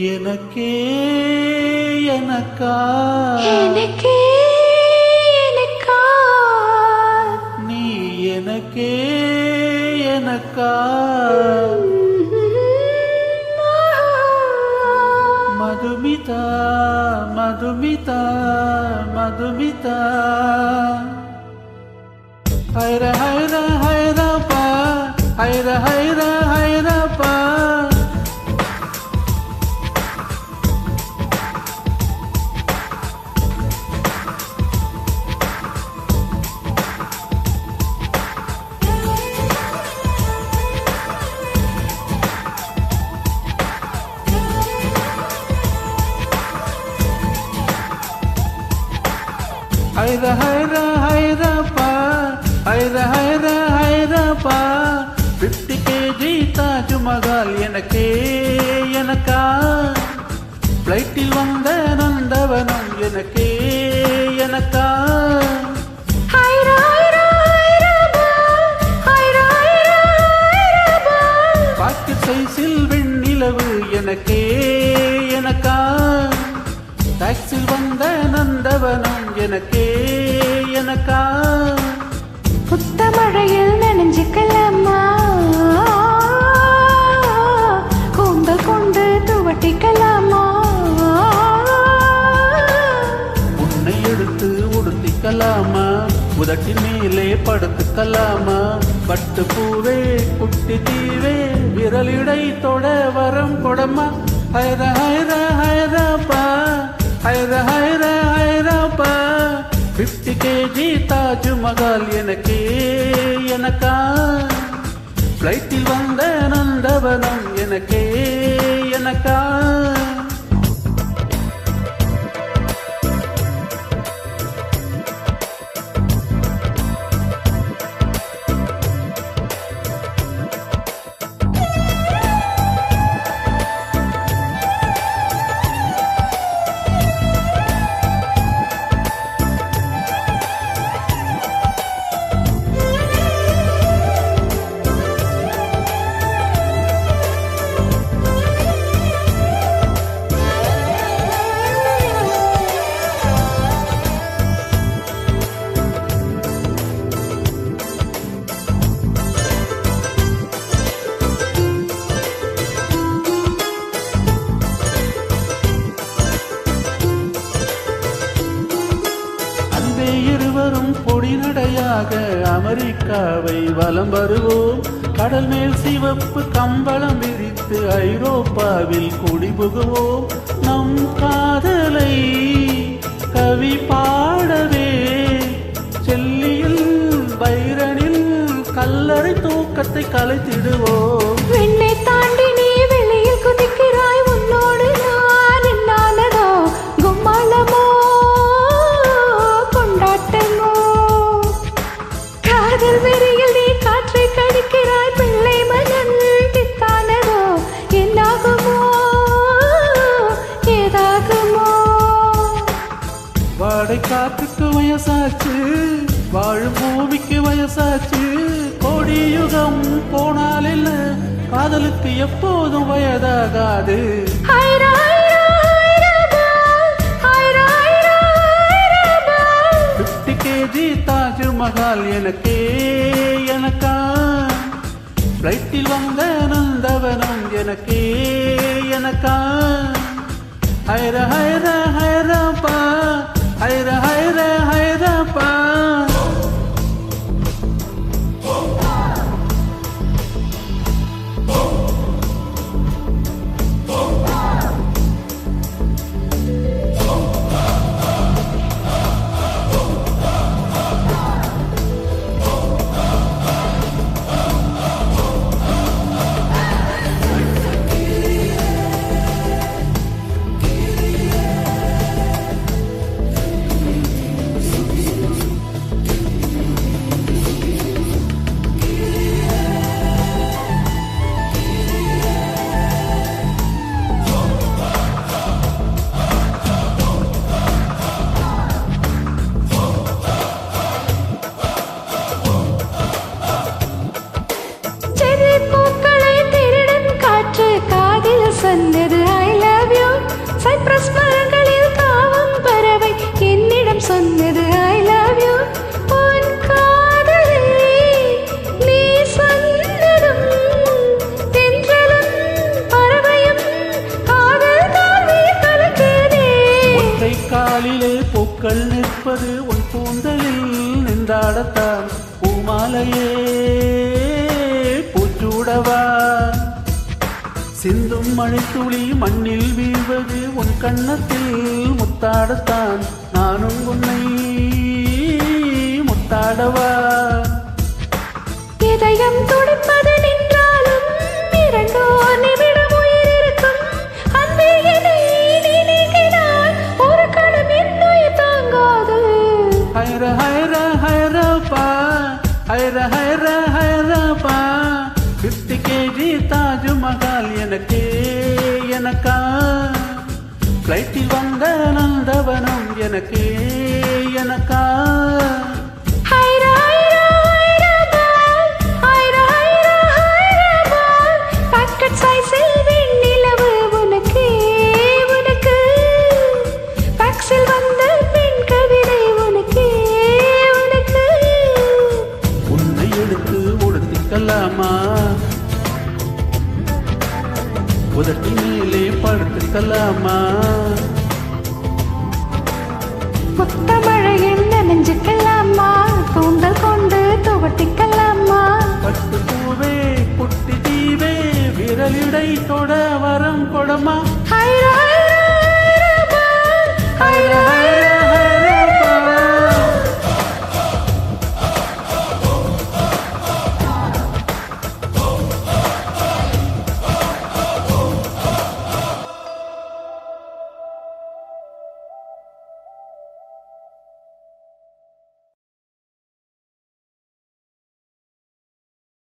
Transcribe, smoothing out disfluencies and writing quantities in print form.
எனக்கே எனக்கா எனக்கே எனக்கா நீ எனக்கே எனக்கா மதுமிதா மதுமிதா மதுமிதா ஹைர ஹைர ஹைரப்பா ஹைர ஹைர ஹைரப்பா ஹைர ஹைர ஹைரப்பா ஹைர ஹைர ஹைரப்பா 50 kg தாஜ்மஹால் எனக்கே எனக்கா ஃப்ளைட்டில் வந்த நந்தவனம் எனக்கே எனக்கா பாக்கெட் சைஸில் வெண்ணிலவு எனக்கே எனக்கா டாக்ஸில் வந்த நந்தவனம் எனக்கே எனக்கா புத்த மழையில் நனைஞ்சுக்கலாமா கூந்தல் கொண்டு துவட்டிக்கலாமா உன்னை எடுத்து உடுத்திக்கலாமா உதட்டின் மேலே படுத்துக்கலாமா பட்டு பூவே குட்டி தீவே விரலிடை தொட வரம் கொடமா ஹைர ஹைர ஹைரப்பா ஹைர ஹைர ஹைரப்பா 50 kg தாஜ்மஹால் எனக்கே எனக்கா ஃப்ளைட்டில் வந்த நந்தவனம் எனக்கே எனக்கா இருவரும் பொடி நடையாக அமெரிக்காவை வலம் வருவோம் கடல் மேல் சிவப்பு கம்பளம் விரித்து ஐரோப்பாவில் குடிபுகுவோம் நம் காதலை கவி பாடவே செல்லியில் பைரனில் கல்லறை தூக்கத்தை கலைத்திடுவோம் என்னை தாண்டி நீ வெளியில் குதிக்கிறாய் உன்னோடு நான் என்னானதோ கும்மாளமோ கொண்டாட்டமோ காதல் வெறியில் நீ காற்றை கடிக்கிறாய் பிள்ளை மனம் தித்தானதோ என்னாகுமோ ஏதாகுமோ வாடை காற்றுக்கு வயசாச்சு வாழும் பூமிக்கு வயசாச்சு கோடி யுகம் போனால் இல்ல காதலுக்கு எப்போதும் வயதாகாது 50 kg தாஜ்மஹால் எனக்கே எனக்கா ஃப்ளைட்டில் வந்த நந்தவனம் எனக்கே எனக்கா ஹைர ஹைர ஹைரப்பா ஹைர ஹைர ஹைரப்பா பூக்கள் நிற்பது உன் கூந்தலில் நின்றாடத்தான் பூமாலையே பூச்சூடவா சிந்தும் மழைத்துளி மண்ணில் வீழ்வது உன் கன்னத்தில் முத்தாடத்தான் நானும் உன்னை முத்தாடவா இதயம் துடிப்பது நின்றாலும் இரண்டோ நிமிடம் உயிர் இருக்கும் அன்பே என்னை நீ நீக்கினால் ஒரு கணம் என் உயிர் தாங்காது ஹைர ஹைர ஹைரப்பா ஹைர ஹைர ஹைரப்பா 50 kg தாஜ்மஹால் எனக்கா ஃப்ளைட்டில் வந்த நந்தவனம் எனக்கா ஹைரா ஹைரா ஹைரபால் ஹைரா ஹைரா ஹைரபால் பாக்கெட் சைஸில் வெண்ணிலவு உனக்கு பாக்ஸில் வந்த பெண் கவிதை உனக்கு உன்னை எடுத்து உடுத்திக்கலாமா உதட்டி மேலே படுத்துக்கலாமா முத்தமழையில் நனைஞ்சுக்கலாமா கூந்தல் கொண்டு துவட்டிக்கலாமா பட்டு பூவே புட்டி தீவே விரலிடை தொட வரம் கொடமா